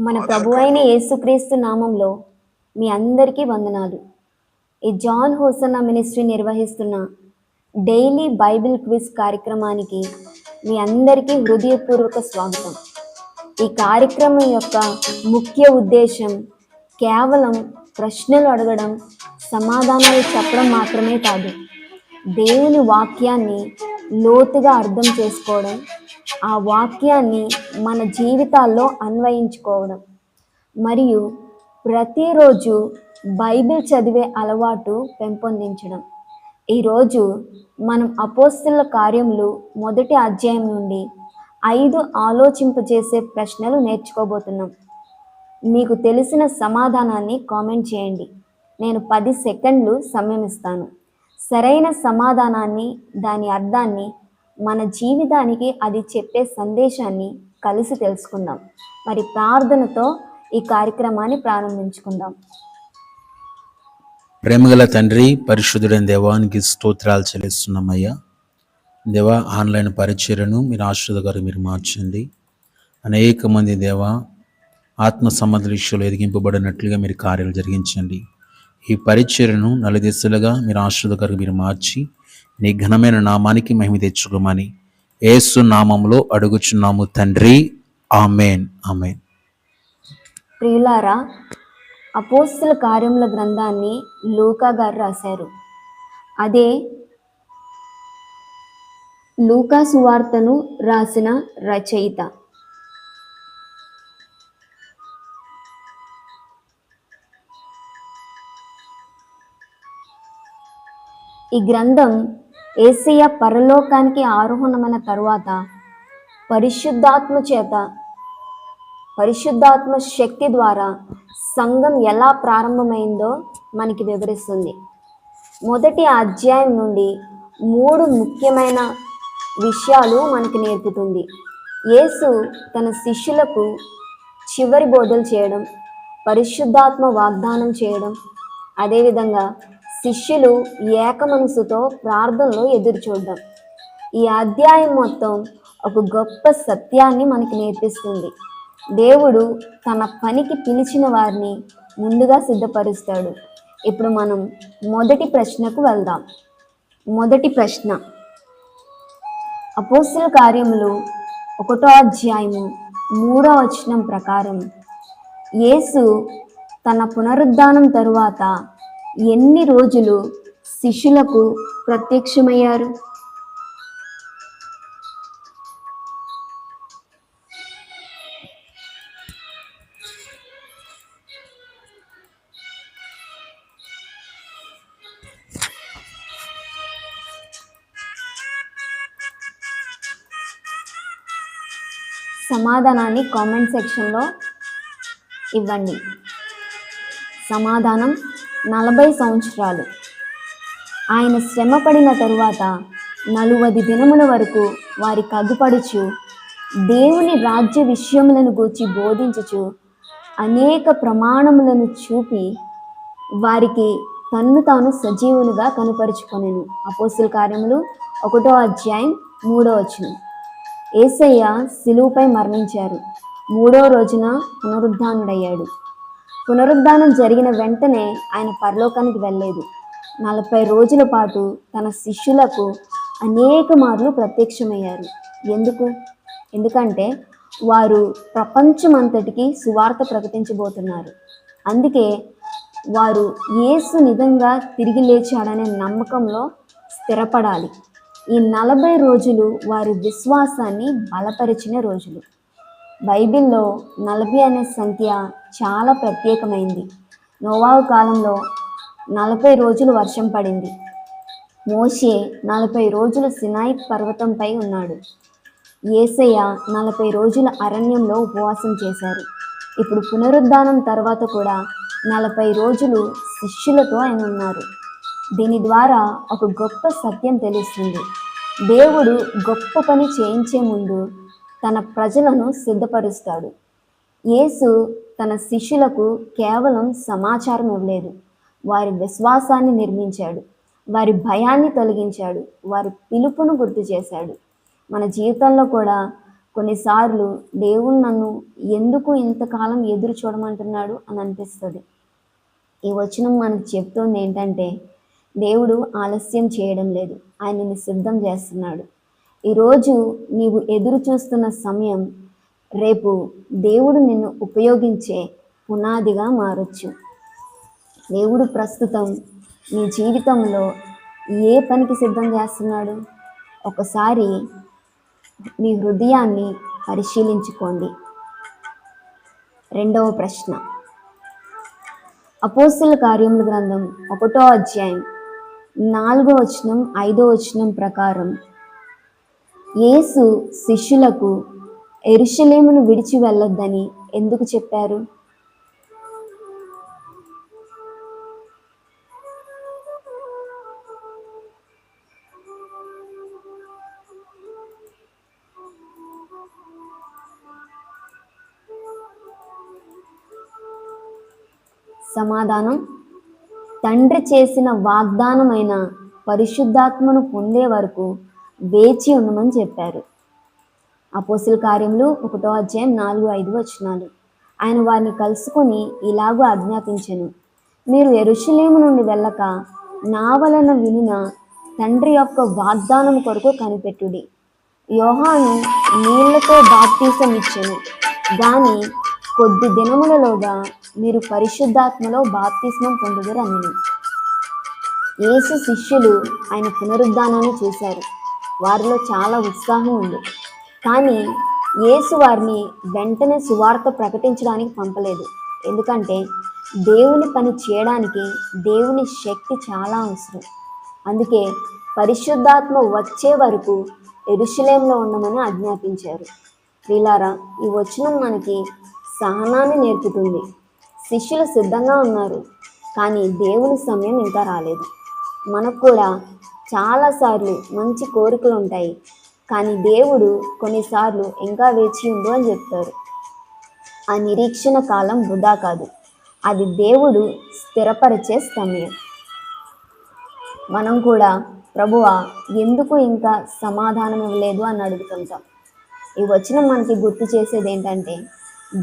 మన ప్రభు అయిన యేసుక్రీస్తు నామంలో మీ అందరికీ వందనాలు. ఈ జాన్ హోసన్నా మినిస్ట్రీ నిర్వహిస్తున్న డైలీ బైబిల్ క్విజ్ కార్యక్రమానికి మీ అందరికీ హృదయపూర్వక స్వాగతం. ఈ కార్యక్రమం యొక్క ముఖ్య ఉద్దేశం కేవలం ప్రశ్నలు అడగడం, సమాధానాలు చెప్పడం మాత్రమే కాదు, దేవుని వాక్యాన్ని లోతుగా అర్థం చేసుకోవడం, ఆ వాక్యాన్ని మన జీవితాల్లో అన్వయించుకోవడం మరియు ప్రతిరోజు బైబిల్ చదివే అలవాటు పెంపొందించడం. ఈరోజు మనం అపోస్తలుల కార్యములు 1వ అధ్యాయం నుండి 5 ఆలోచింపజేసే ప్రశ్నలు నేర్చుకోబోతున్నాం. మీకు తెలిసిన సమాధానాన్ని కామెంట్ చేయండి. నేను 10 సెకండ్లు సమయం ఇస్తాను. సరైన సమాధానాన్ని, దాని అర్థాన్ని, మన జీవితానికి అది చెప్పే సందేశాన్ని కలిసి తెలుసుకుందాం. మరి ప్రార్థనతో ఈ కార్యక్రమాన్ని ప్రారంభించుకుందాం. ప్రేమగల తండ్రి, పరిశుద్ధుడైన దేవానికి స్తోత్రాలు చెల్లిస్తున్నామయ్యా. దేవా, ఆన్లైన్ పరిచర్యను మీరు ఆశీర్వాదకరంగా మీరు మార్చండి. అనేక మంది దేవా ఆత్మ సంబంధ విషయంలో ఎదిగింపబడినట్లుగా మీరు కార్యాలు జరిగించండి. ఈ పరిచర్యను నలుదిశలుగా మీరు ఆశీర్వాదకరంగా మీరు మార్చి నీ ఘనమైన నామానికి మహిమ తెచ్చుకోమని యేసు నామములో అడుగుచున్నాము తండ్రి, ఆమేన్. ఆమేన్. ప్రియులారా, అపోస్తలుల కార్యముల గ్రంథాన్ని లూకా గారు రాశారు. అదే లూకా సువార్తను రాసిన రచయిత. ఈ గ్రంథం యేసయ్య పరలోకానికి ఆరోహణమైన తరువాత పరిశుద్ధాత్మ శక్తి ద్వారా సంఘం ఎలా ప్రారంభమైందో మనకి వివరిస్తుంది. 1వ అధ్యాయం నుండి 3 ముఖ్యమైన విషయాలు మనకి నేర్పుతుంది. యేసు తన శిష్యులకు చివరి బోధలు చేయడం, పరిశుద్ధాత్మ వాగ్దానం చేయడం, అదేవిధంగా శిష్యులు ఏక మనసుతో ప్రార్థనలో ఎదురు చూడడం. ఈ అధ్యాయం మొత్తం ఒక గొప్ప సత్యాన్ని మనకి నేర్పిస్తుంది. దేవుడు తన పనికి పిలిచిన వారిని ముందుగా సిద్ధపరుస్తాడు. ఇప్పుడు మనం మొదటి ప్రశ్నకు వెళ్దాం. మొదటి ప్రశ్న, అపోస్తలుల కార్యములు 1వ అధ్యాయము 3వ వచనం ప్రకారం యేసు తన పునరుద్ధానం తరువాత ఎన్ని రోజులు శిష్యులకు ప్రత్యక్షమయ్యారు? సమాధానాన్ని కామెంట్ సెక్షన్లో ఇవ్వండి. సమాధానం 40 సంవత్సరాలు. ఆయన శ్రమ పడిన తరువాత 40 దినముల వరకు వారికి అగుపడుచు దేవుని రాజ్య విషయములను గూర్చి బోధించుచు అనేక ప్రమాణములను చూపి వారికి తన్ను తాను సజీవులుగా కనుపరుచుకొనెను. అపోస్తలుల కార్యములు 1వ అధ్యాయం 3వ వచనం. యేసయ్య శిలువపై మరణించారు. 3వ రోజున పునరుద్ధానుడయ్యాడు. పునరుద్ధానం జరిగిన వెంటనే ఆయన పరలోకానికి వెళ్ళలేదు. 40 రోజుల పాటు తన శిష్యులకు అనేక మార్లు ప్రత్యక్షమయ్యారు. ఎందుకంటే వారు ప్రపంచమంతటికి సువార్త ప్రకటించబోతున్నారు. అందుకే వారు యేసు నిజంగా తిరిగి లేచాడనే నమ్మకంలో స్థిరపడాలి. ఈ 40 రోజులు వారి విశ్వాసాన్ని బలపరిచిన రోజులు. బైబిల్లో 40 అనే సంఖ్య చాలా ప్రత్యేకమైంది. నోవాహు కాలంలో 40 రోజులు వర్షం పడింది. మోషే 40 రోజులు సినాయి పర్వతంపై ఉన్నాడు. యేసయ్య 40 రోజుల అరణ్యంలో ఉపవాసం చేశారు. ఇప్పుడు పునరుద్ధానం తర్వాత కూడా 40 రోజులు శిష్యులతో ఆయన ఉన్నారు. దీని ద్వారా ఒక గొప్ప సత్యం తెలుస్తుంది. దేవుడు గొప్ప పని చేయించే ముందు తన ప్రజలను సిద్ధపరుస్తాడు. యేసు తన శిష్యులకు కేవలం సమాచారం ఇవ్వలేదు, వారి విశ్వాసాన్ని నిర్మించాడు, వారి భయాన్ని తొలగించాడు, వారి పిలుపును గుర్తు చేశాడు. మన జీవితంలో కూడా కొన్నిసార్లు దేవుడు నన్ను ఎందుకు ఇంతకాలం ఎదురు చూడమంటున్నాడు అని అనిపిస్తుంది. ఈ వచనం మనకు చెప్తోంది ఏంటంటే, దేవుడు ఆలస్యం చేయడం లేదు, ఆయన నిన్ను సిద్ధం చేస్తున్నాడు. ఈరోజు నీవు ఎదురు చూస్తున్న సమయం రేపు దేవుడు నిన్ను ఉపయోగించే పునాదిగా మారొచ్చు. దేవుడు ప్రస్తుతం నీ జీవితంలో ఏ పనికి సిద్ధం చేస్తున్నాడు? ఒకసారి మీ హృదయాన్ని పరిశీలించుకోండి. రెండవ ప్రశ్న, అపోస్తలుల కార్యముల గ్రంథం 1వ అధ్యాయం 4వ వచనం 5వ వచనం ప్రకారం యేసు శిష్యులకు యెరూషలేమును విడిచి వెళ్ళొద్దని ఎందుకు చెప్పారు? సమాధానం, తండ్రి చేసిన వాగ్దానమైన పరిశుద్ధాత్మను పొందే వరకు వేచి ఉండమని చెప్పారు. అపోస్తలుల కార్యములు 1వ అధ్యాయం 4, 5 వచనాలు. ఆయన వారిని కలుసుకొని ఇలాగూ ఆజ్ఞాపించెను, మీరు యెరూషలేము నుండి వెళ్ళక నా వలన వినిన తండ్రి యొక్క వాగ్దానం కొరకు కనిపెట్టుడి. యోహాను నీళ్లతో బాప్తీసం ఇచ్చెను, గాని కొద్ది దినములలోగా మీరు పరిశుద్ధాత్మలో బాప్తిస్మం పొందుదురు అనెను. యేసు శిష్యులు ఆయన పునరుద్ధానాన్ని చూశారు. వారిలో చాలా ఉత్సాహం ఉంది. కానీ యేసు వారిని వెంటనే సువార్త ప్రకటించడానికి పంపలేదు. ఎందుకంటే దేవుని పని చేయడానికి దేవుని శక్తి చాలా అవసరం. అందుకే పరిశుద్ధాత్మ వచ్చే వరకు యెరూషలేములో ఉండమని ఆజ్ఞాపించారు. ప్రియులారా, ఈ వచనం మనకి సహనాన్ని నేర్పుతుంది. శిష్యులు సిద్ధంగా ఉన్నారు, కానీ దేవుని సమయం ఇంకా రాలేదు. మనకు కూడా చాలాసార్లు మంచి కోరికలు ఉంటాయి, కానీ దేవుడు కొన్నిసార్లు ఇంకా వేచి ఉండు అని చెప్తారు. ఆ నిరీక్షణ కాలం వృధా కాదు, అది దేవుడు స్థిరపరిచే సమయం. మనం కూడా ప్రభువా ఎందుకు ఇంకా సమాధానం ఇవ్వలేదు అని అడుగుతుంటాం. ఈ వచనం మనకి గుర్తు చేసేది ఏంటంటే,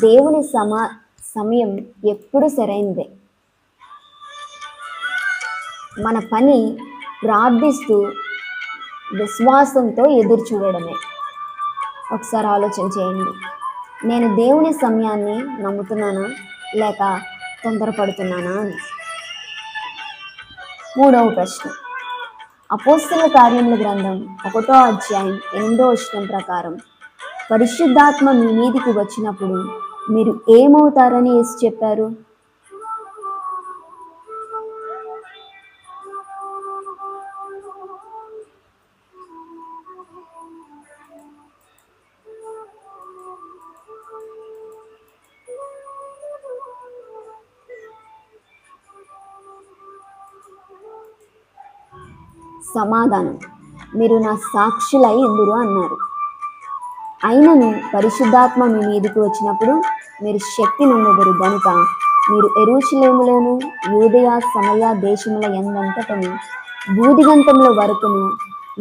దేవుని సమయం ఎప్పుడు సరైనదే. మన పని ప్రార్థిస్తూ విశ్వాసంతో ఎదురు చూడడమే. ఒకసారి ఆలోచన చేయండి, నేను దేవుని సమయాన్ని నమ్ముతున్నానా లేక తొందరపడుతున్నానా అని. మూడవ ప్రశ్న, అపోస్తలుల కార్యముల గ్రంథం 1వ అధ్యాయం 8వ వచనం ప్రకారం పరిశుద్ధాత్మ మీ మీదికి వచ్చినప్పుడు మీరు ఏమవుతారని యేసు చెప్పారు? సమాధానం, మీరు నా సాక్షులై ఎందురు అన్నారు. అయినను పరిశుద్ధాత్మ మీ మీదకి వచ్చినప్పుడు మీరు శక్తి నొందెదరు గనుక మీరు యెరూషలేములోను యూదయ సమరయ దేశముల యందంతటను భూదిగంతముల వరకును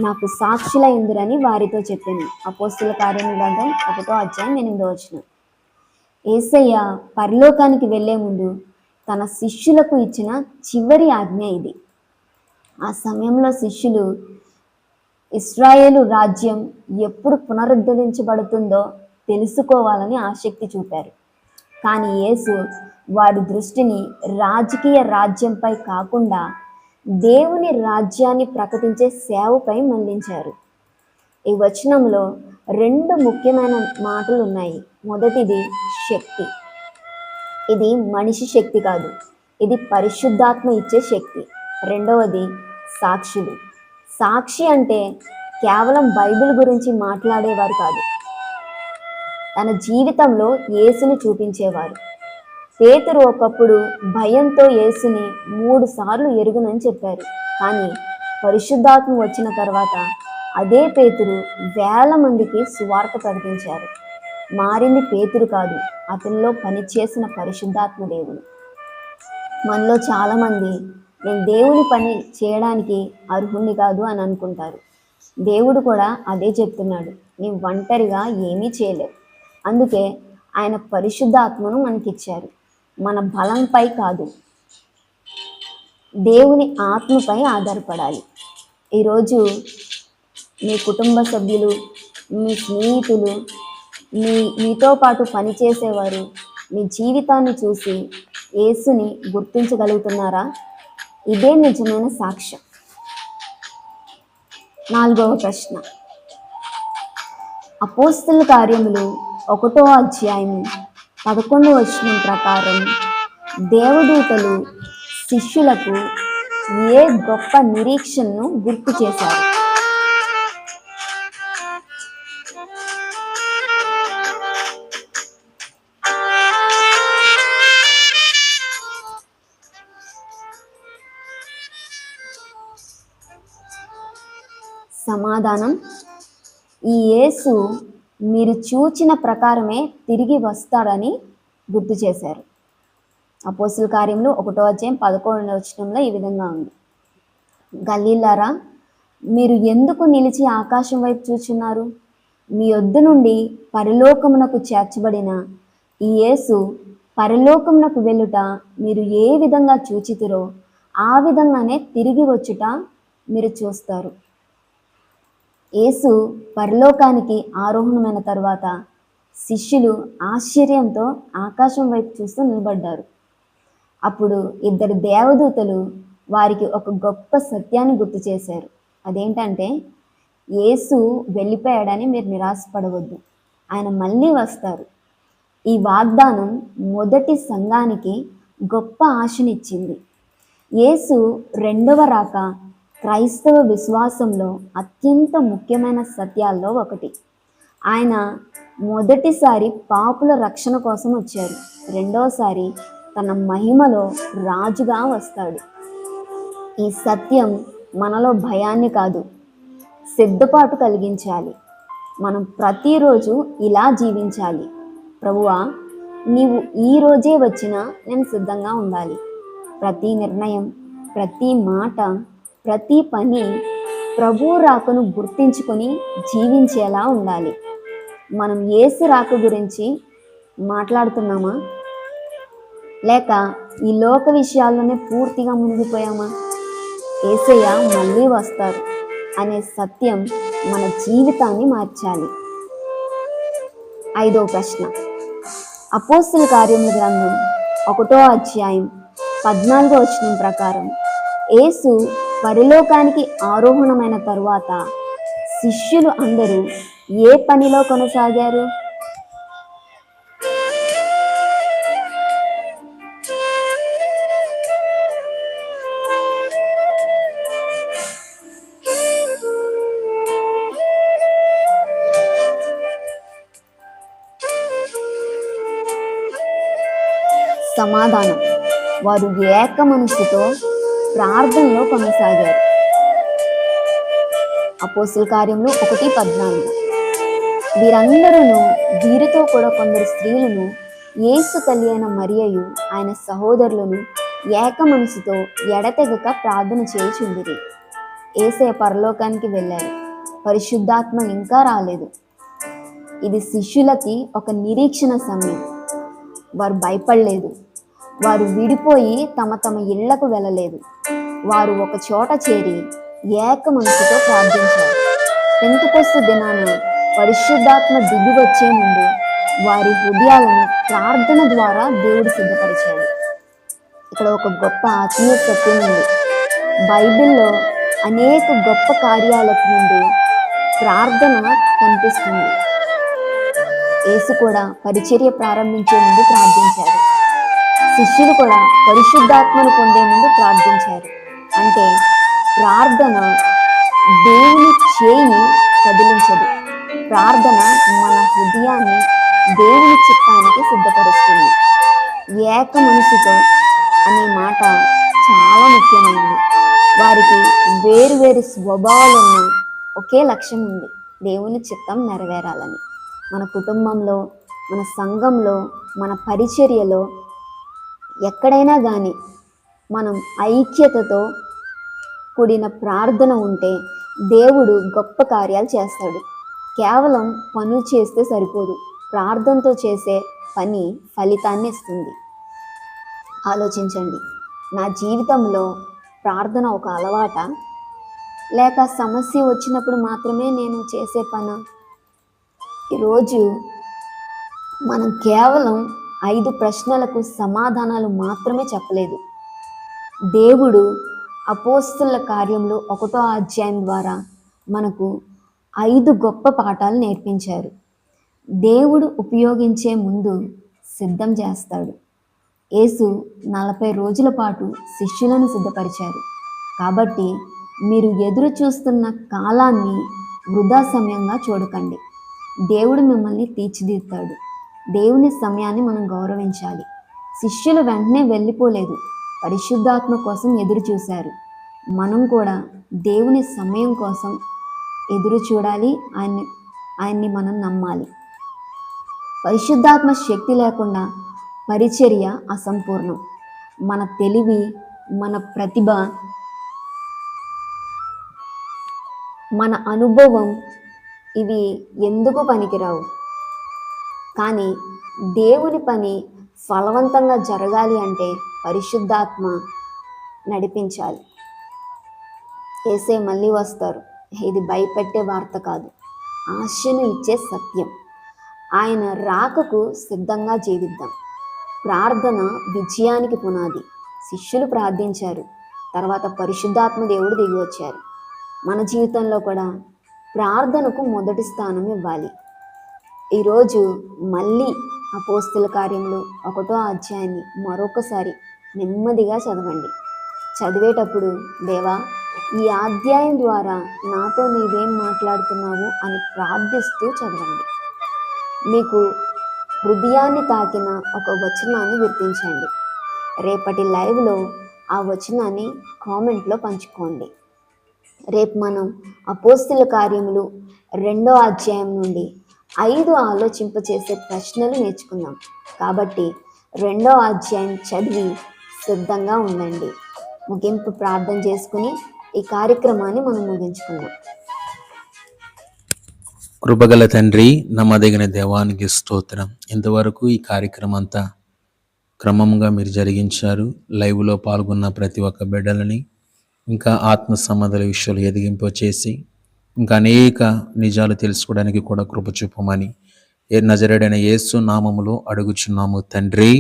నాకు సాక్షుల ఎందురని వారితో చెప్పాను. అపోస్తలుల కార్యముల గ్రంథం 1వ అధ్యాయం 8వ వచనం. యేసయ్య పరలోకానికి వెళ్లే ముందు తన శిష్యులకు ఇచ్చిన చివరి ఆజ్ఞ ఇది. ఆ సమయంలో శిష్యులు ఇశ్రాయేలు రాజ్యం ఎప్పుడు పునరుద్ధరించబడుతుందో తెలుసుకోవాలని ఆసక్తి చూపారు. కానీ యేసు వారి దృష్టిని రాజకీయ రాజ్యంపై కాకుండా దేవుని రాజ్యాన్ని ప్రకటించే సేవపై మళ్లించారు. ఈ వచనంలో 2 ముఖ్యమైన మాటలు ఉన్నాయి. మొదటిది శక్తి. ఇది మనిషి శక్తి కాదు, ఇది పరిశుద్ధాత్మ ఇచ్చే శక్తి. రెండవది సాక్షులు. సాక్షి అంటే కేవలం బైబిల్ గురించి మాట్లాడేవారు కాదు, తన జీవితంలో యేసుని చూపించేవారు. పేతురు ఒకప్పుడు భయంతో యేసుని 3 సార్లు ఎరుగునని చెప్పారు. కానీ పరిశుద్ధాత్మ వచ్చిన తర్వాత అదే పేతురు వేల మందికి సువార్త ప్రకటించారు. మారింది పేతురు కాదు, అతనిలో పనిచేసిన పరిశుద్ధాత్మ దేవుడు. మనలో చాలామంది నేను దేవుని పని చేయడానికి అర్హుణ్ణి కాదు అని అనుకుంటారు. దేవుడు కూడా అదే చెప్తున్నాడు, నీవు ఒంటరిగా ఏమీ చేయలేవు. అందుకే ఆయన పరిశుద్ధాత్మను మనకిచ్చారు. మన బలంపై కాదు, దేవుని ఆత్మపై ఆధారపడాలి. ఈరోజు మీ కుటుంబ సభ్యులు, మీ స్నేహితులు, మీతో పాటు పనిచేసేవారు మీ జీవితాన్ని చూసి యేసుని గుర్తించగలుగుతున్నారా? ఇదే నిజమైన సాక్ష్యం. 4వ ప్రశ్న, అపోస్తలుల కార్యములు 1వ అధ్యాయం 11వ వచనం ప్రకారం దేవదూతలు శిష్యులకు ఏ గొప్ప నిరీక్షణను గుర్తు చేశారు? సమాధానం, ఈ యేసు మీరు చూచిన ప్రకారమే తిరిగి వస్తాడని గుర్తు చేశారు. అపోస్తలుల కార్యములు 1వ అధ్యాయం 11వ వచనంలో ఈ విధంగా ఉంది, గల్లీలారా, మీరు ఎందుకు నిలిచి ఆకాశం వైపు చూచున్నారు? మీ యొద్ద నుండి పరలోకమునకు చేర్చబడిన ఈ యేసు పరలోకమునకు వెళ్ళుట మీరు ఏ విధంగా చూచితిరో ఆ విధంగానే తిరిగి వచ్చుట మీరు చూస్తారు. యేసు పరలోకానికి ఆరోహణమైన తరువాత శిష్యులు ఆశ్చర్యంతో ఆకాశం వైపు చూస్తూ నిలబడ్డారు. అప్పుడు 2 దేవదూతలు వారికి ఒక గొప్ప సత్యాన్ని గుర్తు చేశారు. అదేంటంటే, యేసు వెళ్ళిపోయాడని మీరు నిరాశపడవద్దు, ఆయన మళ్ళీ వస్తారు. ఈ వాగ్దానం మొదటి సంఘానికి గొప్ప ఆశనిచ్చింది. యేసు రెండవ రాక క్రైస్తవ విశ్వాసంలో అత్యంత ముఖ్యమైన సత్యాల్లో ఒకటి. ఆయన మొదటిసారి పాపుల రక్షణ కోసం వచ్చారు, రెండోసారి తన మహిమలో రాజుగా వస్తాడు. ఈ సత్యం మనలో భయాన్ని కాదు, సిద్ధపాటు కలిగించాలి. మనం ప్రతిరోజు ఇలా జీవించాలి, ప్రభువా, నీవు ఈ రోజే వచ్చినా నేను సిద్ధంగా ఉండాలి. ప్రతి నిర్ణయం, ప్రతి మాట, ప్రతి పని ప్రభువు రాకను గుర్తించుకొని జీవించేలా ఉండాలి. మనం యేసు రాక గురించి మాట్లాడుతున్నామా, లేక ఈ లోక విషయాల్లోనే పూర్తిగా మునిగిపోయామా? యేసయ్య మళ్ళీ వస్తారు అనే సత్యం మన జీవితాన్ని మార్చాలి. 5వ ప్రశ్న, అపోస్తలుల కార్యముల గ్రంథం 1వ అధ్యాయం 14వ వచనం ప్రకారం యేసు పరలోకానికి ఆరోహణమైన తరువాత శిష్యులు అందరూ ఏ పనిలో కొనసాగారు? సమాధానం, వారు ఏక మనసుతో ప్రార్థనలో కొనసాగారు. అపోస్తలుల కార్యములు 1:14. వీరందరూ, వీరితో కూడా కొందరు స్త్రీలను, యేసు తల్లి అయిన మరియయు ఆయన సహోదరులను ఏక మనసుతో ఎడతెగక ప్రార్థన చేయుచుండిరి. యేసయ్య పరలోకానికి వెళ్ళారు, పరిశుద్ధాత్మ ఇంకా రాలేదు. ఇది శిష్యులకి ఒక నిరీక్షణ సమయం. వారు భయపడలేదు, వారు విడిపోయి తమ తమ ఇళ్లకు వెళ్ళలేదు. వారు ఒక చోట చేరి ఏక మనసుతో ప్రార్థించారు. పెంతెకొస్తు దినాన పరిశుద్ధాత్మ దిగి వచ్చే ముందు వారి హృదయాలను ప్రార్థన ద్వారా దేవుడు సిద్ధపరిచాడు. ఇక్కడ ఒక గొప్ప ఆత్మీయ సత్యం ఉంది. బైబిల్లో అనేక గొప్ప కార్యాలకు ముందు ప్రార్థన కనిపిస్తుంది. యేసు కూడా పరిచర్య ప్రారంభించే ముందు ప్రార్థించారు. శిష్యులు కూడా పరిశుద్ధాత్మను పొందే ముందు ప్రార్థించారు. అంటే ప్రార్థన దేవుని చేయిని కదిలించదు, ప్రార్థన మన హృదయాన్ని దేవుని చిత్తానికి సిద్ధపరుస్తుంది. ఏక మనసుతో అనే మాట చాలా ముఖ్యమైనది. వారికి వేరు వేరు స్వభావాలున్న ఒకే లక్ష్యం ఉంది, దేవుని చిత్తం నెరవేరాలని. మన కుటుంబంలో, మన సంఘంలో, మన పరిచర్యలో ఎక్కడైనా కానీ మనం ఐక్యతతో కూడిన ప్రార్థన ఉంటే దేవుడు గొప్ప కార్యాలు చేస్తాడు. కేవలం పనులు చేస్తే సరిపోదు, ప్రార్థనతో చేసే పని ఫలితాన్ని ఇస్తుంది. ఆలోచించండి, నా జీవితంలో ప్రార్థన ఒక అలవాట, లేక సమస్య వచ్చినప్పుడు మాత్రమే నేను చేసే పని? ఈరోజు మనం కేవలం 5 ప్రశ్నలకు సమాధానాలు మాత్రమే చెప్పలేదు. దేవుడు అపోస్తలుల కార్యంలో 1వ అధ్యాయం ద్వారా మనకు 5 గొప్ప పాఠాలు నేర్పించారు. దేవుడు ఉపయోగించే ముందు సిద్ధం చేస్తాడు. యేసు 40 రోజుల పాటు శిష్యులను సిద్ధపరిచారు. కాబట్టి మీరు ఎదురు చూస్తున్న కాలాన్ని వృధా సమయంగా చూడకండి. దేవుడు మిమ్మల్ని తీర్చిదిద్దుతాడు. దేవుని సమయాన్ని మనం గౌరవించాలి. శిష్యులు వెంటనే వెళ్ళిపోలేదు, పరిశుద్ధాత్మ కోసం ఎదురు చూశారు. మనం కూడా దేవుని సమయం కోసం ఎదురు చూడాలి. ఆయన్ని మనం నమ్మాలి. పరిశుద్ధాత్మ శక్తి లేకుండా పరిచర్య అసంపూర్ణం. మన తెలివి, మన ప్రతిభ, మన అనుభవం ఇవి ఎందుకు పనికిరావు. కానీ దేవుని పని ఫలవంతంగా జరగాలి అంటే పరిశుద్ధాత్మ నడిపించాలి. యేసే మళ్ళీ వస్తారు. ఇది భయపెట్టే వార్త కాదు, ఆశను ఇచ్చే సత్యం. ఆయన రాకకు సిద్ధంగా జీవిద్దాం. ప్రార్థన విజయానికి పునాది. శిష్యులు ప్రార్థించారు, తర్వాత పరిశుద్ధాత్మ దేవుడు దిగి వచ్చారు. మన జీవితంలో కూడా ప్రార్థనకు మొదటి స్థానం ఇవ్వాలి. ఈరోజు మళ్ళీ అపోస్తలుల కార్యములు 1వ అధ్యాయాన్ని మరొకసారి నెమ్మదిగా చదవండి. చదివేటప్పుడు, దేవా, ఈ అధ్యాయం ద్వారా నాతో నీవేం మాట్లాడుతున్నావు అని ప్రార్థిస్తూ చదవండి. మీకు హృదయాన్ని తాకిన ఒక వచనాన్ని గుర్తించండి. రేపటి లైవ్లో ఆ వచనాన్ని కామెంట్లో పంచుకోండి. రేపు మనం అపోస్తలుల కార్యములు 2వ అధ్యాయం నుండి 5 ఆలోచింపచేసే ప్రశ్నలు నేర్చుకుందాం. కాబట్టి 2వ అధ్యాయం చదివి సిద్ధంగా ఉండండి. ముగింపు ప్రార్థన చేసుకుని ఈ కార్యక్రమాన్ని మనం ముగించుకుందాం. కృపగల తండ్రి, నమ్మదగిన దేవానికి స్తోత్రం. ఇంతవరకు ఈ కార్యక్రమం అంతా క్రమంగా మీరు జరిగించారు. లైవ్లో పాల్గొన్న ప్రతి ఒక్క బిడ్డలని ఇంకా ఆత్మ సంబంధాల విషయాలు ఎదిగింపు చేసి ఇంకా అనేక నిజాలు తెలుసుకోవడానికి కూడా కృప చూపమని నజరేయుడైన యేసు నామములో అడుగుచున్నాము తండ్రి.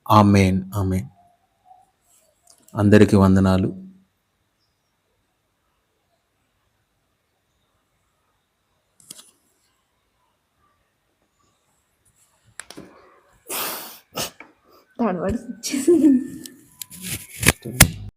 ఆమేన్, ఆమేన్. అందరికీ వందనాలు. తడబడి